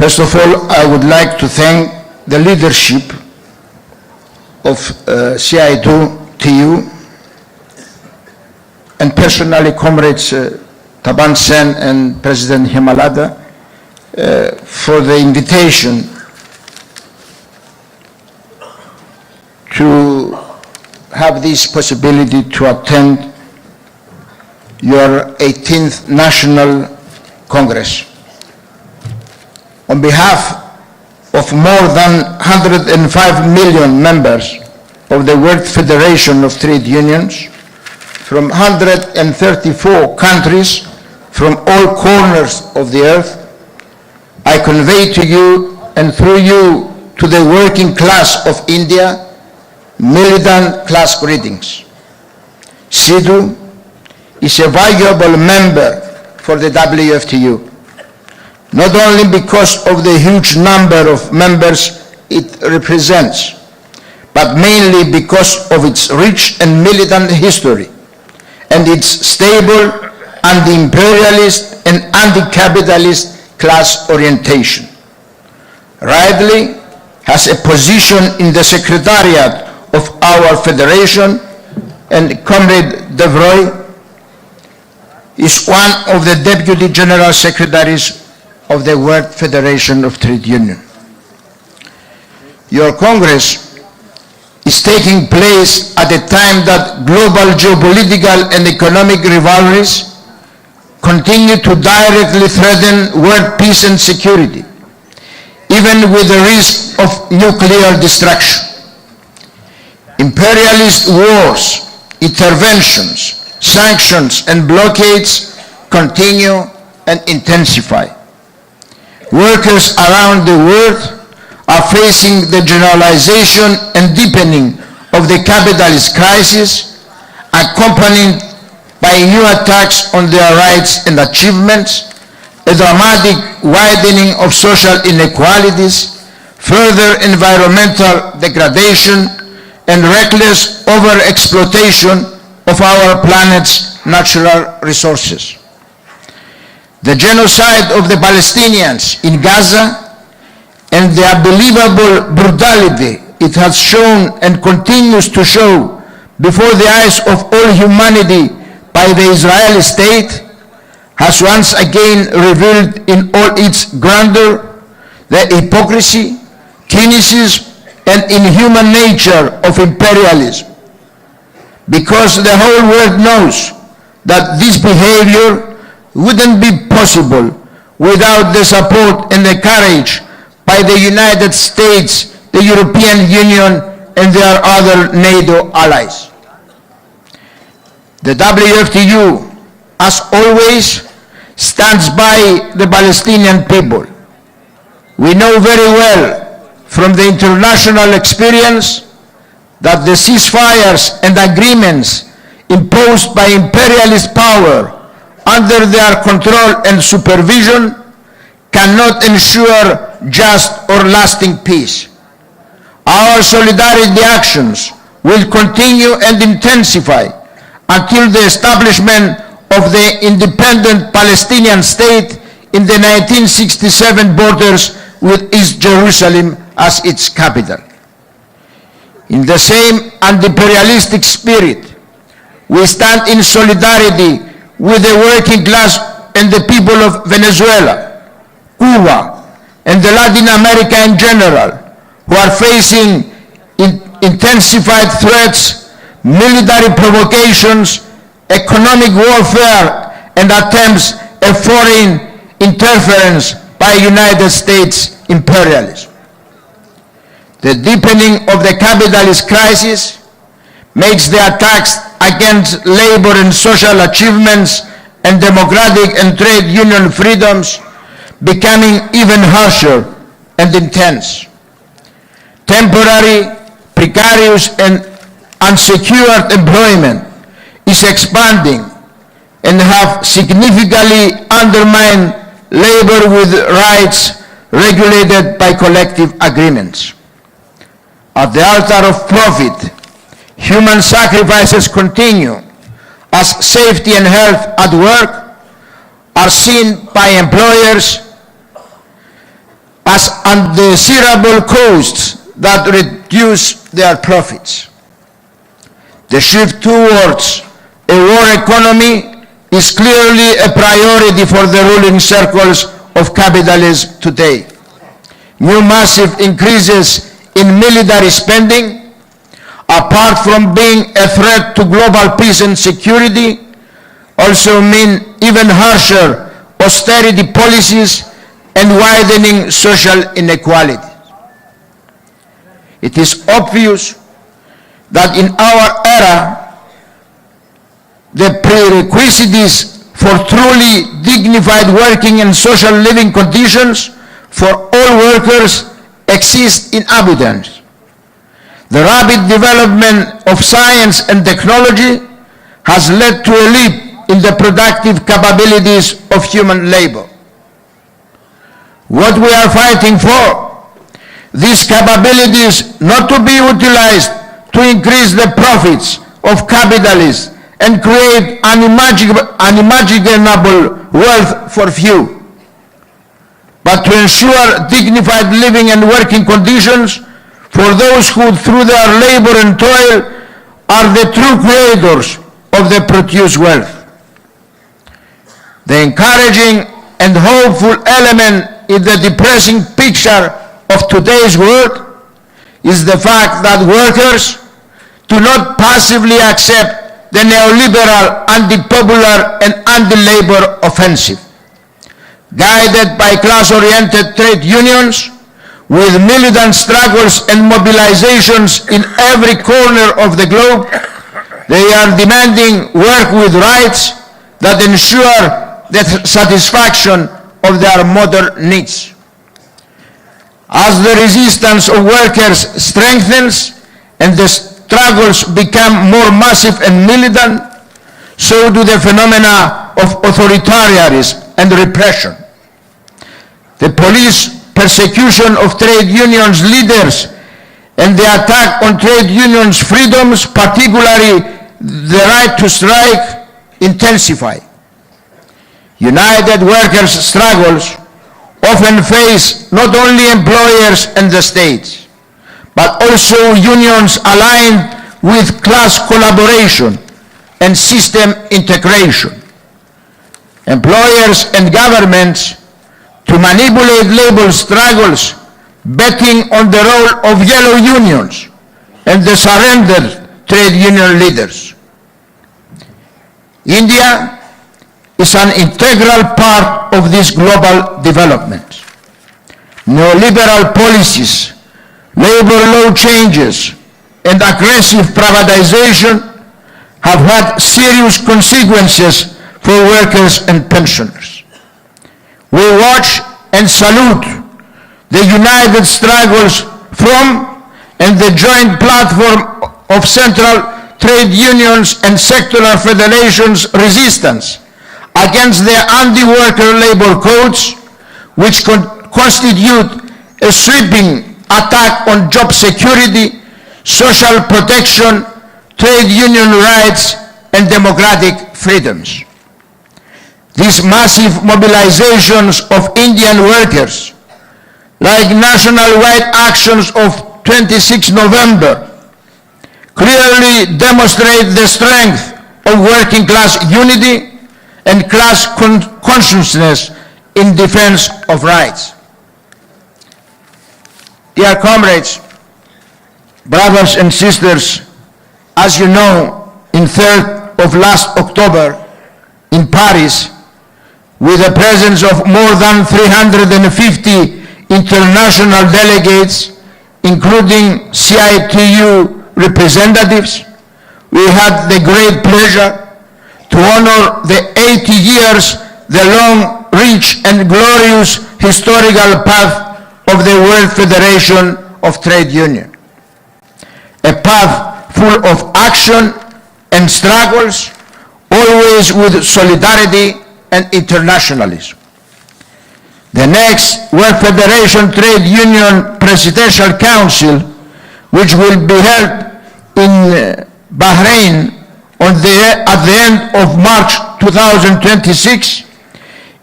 First of all, I would like to thank the leadership of CITU and personally comrades Taban Sen and President Himalada for the invitation to have this possibility to attend your 18th National Congress. On behalf of more than 105 million members of the World Federation of Trade Unions from 134 countries from all corners of the earth, I convey to you and through you to the working class of India militant class greetings. CITU is a valuable member for the WFTU, not only because of the huge number of members it represents, but mainly because of its rich and militant history and its stable anti-imperialist and anti-capitalist class orientation. Rightly has a position in the Secretariat of our Federation, and Comrade Devroy is one of the Deputy General Secretaries of the World Federation of Trade Union. Your Congress is taking place at a time that global geopolitical and economic rivalries continue to directly threaten world peace and security, even with the risk of nuclear destruction. Imperialist wars, interventions, sanctions, and blockades continue and intensify. Workers around the world are facing the generalization and deepening of the capitalist crisis, accompanied by new attacks on their rights and achievements, a dramatic widening of social inequalities, further environmental degradation, and reckless over-exploitation of our planet's natural resources. The genocide of the Palestinians in Gaza and the unbelievable brutality it has shown and continues to show before the eyes of all humanity by the Israeli state has once again revealed in all its grandeur the hypocrisy, cynicism, and inhuman nature of imperialism. Because the whole world knows that this behavior wouldn't be possible without the support and the courage by the United States, the European Union, and their other NATO allies. The WFTU, as always, stands by the Palestinian people. We know very well from the international experience that the ceasefires and agreements imposed by imperialist power under their control and supervision cannot ensure just or lasting peace. Our solidarity actions will continue and intensify until the establishment of the independent Palestinian state in the 1967 borders with East Jerusalem as its capital. In the same anti-imperialistic spirit, we stand in solidarity with the working class and the people of Venezuela, Cuba, and the Latin America in general, who are facing intensified threats, military provocations, economic warfare, and attempts at foreign interference by United States imperialism. The deepening of the capitalist crisis makes the attacks against labor and social achievements and democratic and trade union freedoms becoming even harsher and intense. Temporary, precarious, and unsecured employment is expanding and have significantly undermined labor with rights regulated by collective agreements. At the altar of profit, human sacrifices continue as safety and health at work are seen by employers as undesirable costs that reduce their profits. The shift towards a war economy is clearly a priority for the ruling circles of capitalism today. New massive increases in military spending, apart from being a threat to global peace and security, also mean even harsher austerity policies and widening social inequality. It is obvious that in our era, the prerequisites for truly dignified working and social living conditions for all workers exist in abundance. The rapid development of science and technology has led to a leap in the productive capabilities of human labor. What we are fighting for, these capabilities not to be utilized to increase the profits of capitalists and create unimaginable wealth for few, but to ensure dignified living and working conditions for those who, through their labor and toil, are the true creators of the produced wealth. The encouraging and hopeful element in the depressing picture of today's world is the fact that workers do not passively accept the neoliberal, anti-popular and anti-labor offensive. Guided by class-oriented trade unions, with militant struggles and mobilizations in every corner of the globe, they are demanding work with rights that ensure the satisfaction of their modern needs. As the resistance of workers strengthens and the struggles become more massive and militant, so do the phenomena of authoritarianism and repression. The police persecution of trade unions leaders and the attack on trade unions' freedoms, particularly the right to strike, intensify. United workers' struggles often face not only employers and the states, but also unions aligned with class collaboration and system integration. Employers and governments to manipulate labor struggles, betting on the role of yellow unions and the surrendered trade union leaders. India is an integral part of this global development. Neoliberal policies, labor law changes, and aggressive privatization have had serious consequences for workers and pensioners. We watch and salute the united struggles from and the joint platform of central trade unions and sectoral federations' resistance against the anti-worker labor codes, which constitute a sweeping attack on job security, social protection, trade union rights, and democratic freedoms. These massive mobilizations of Indian workers, like national-wide actions of 26 November, clearly demonstrate the strength of working class unity and class consciousness in defense of rights. Dear comrades, brothers and sisters, as you know, in 3rd of last October in Paris, with the presence of more than 350 international delegates, including CITU representatives, we had the great pleasure to honor the 80 years, the long, rich and glorious historical path of the World Federation of Trade Union. A path full of action and struggles, always with solidarity and internationalism. The next World Federation Trade Union Presidential Council, which will be held in Bahrain at the end of March 2026,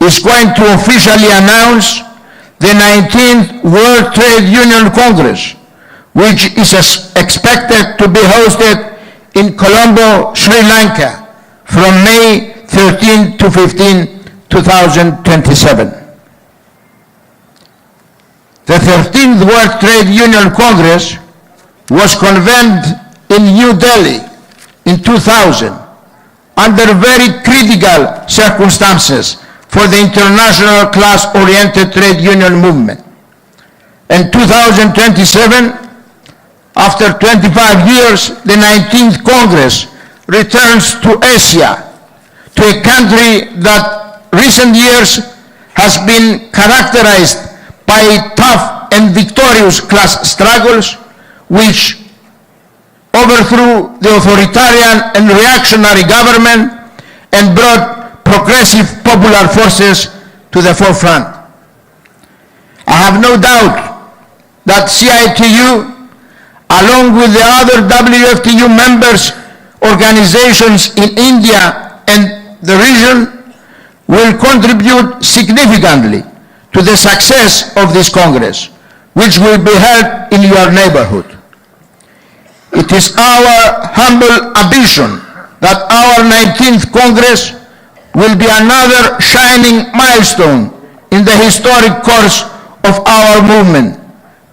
is going to officially announce the 19th World Trade Union Congress, which is expected to be hosted in Colombo, Sri Lanka from May 13 to 15, 2027. The 13th World Trade Union Congress was convened in New Delhi in 2000 under very critical circumstances for the international class-oriented trade union movement. In 2027, after 25 years, the 19th Congress returns to Asia, to a country that recent years has been characterized by tough and victorious class struggles which overthrew the authoritarian and reactionary government and brought progressive popular forces to the forefront. I have no doubt that CITU, along with the other WFTU members organizations in India and the region, will contribute significantly to the success of this Congress, which will be held in your neighborhood. It is our humble ambition that our 19th Congress will be another shining milestone in the historic course of our movement,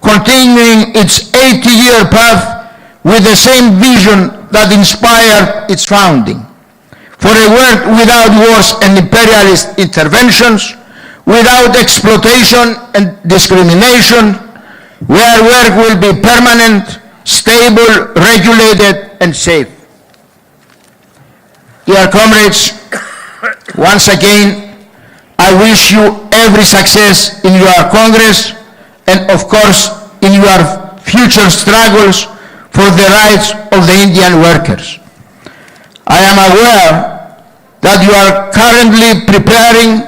continuing its 80-year path with the same vision that inspired its founding. For a world without wars and imperialist interventions, without exploitation and discrimination, where work will be permanent, stable, regulated, and safe. Dear comrades, once again, I wish you every success in your Congress and, of course, in your future struggles for the rights of the Indian workers. I am aware that you are currently preparing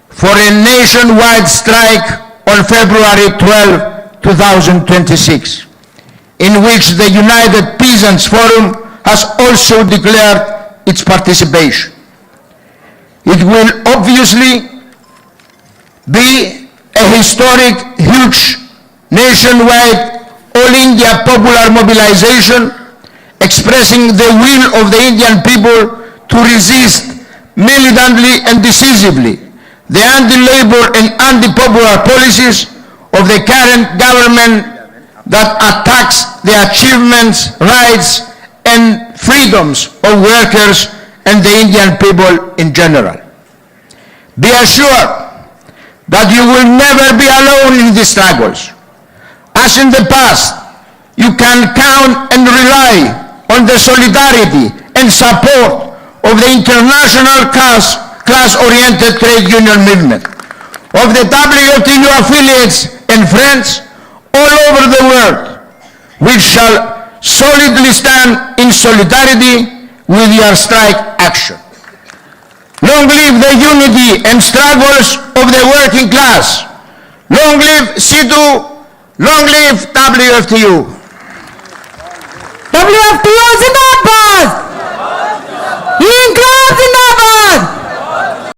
for a nationwide strike on February 12, 2026, in which the United Peasants Forum has also declared its participation. It will obviously be a historic, huge, nationwide, all-India popular mobilization expressing the will of the Indian people to resist militantly and decisively the anti-labor and anti-popular policies of the current government that attacks the achievements, rights, and freedoms of workers and the Indian people in general. Be assured that you will never be alone in these struggles. As in the past, you can count and rely on the solidarity and support of the international class-oriented trade union movement, of the WFTU affiliates and friends all over the world, which shall solidly stand in solidarity with your strike action. Long live the unity and struggles of the working class. Long live CITU. Long live WFTU. WFTU Zindabad!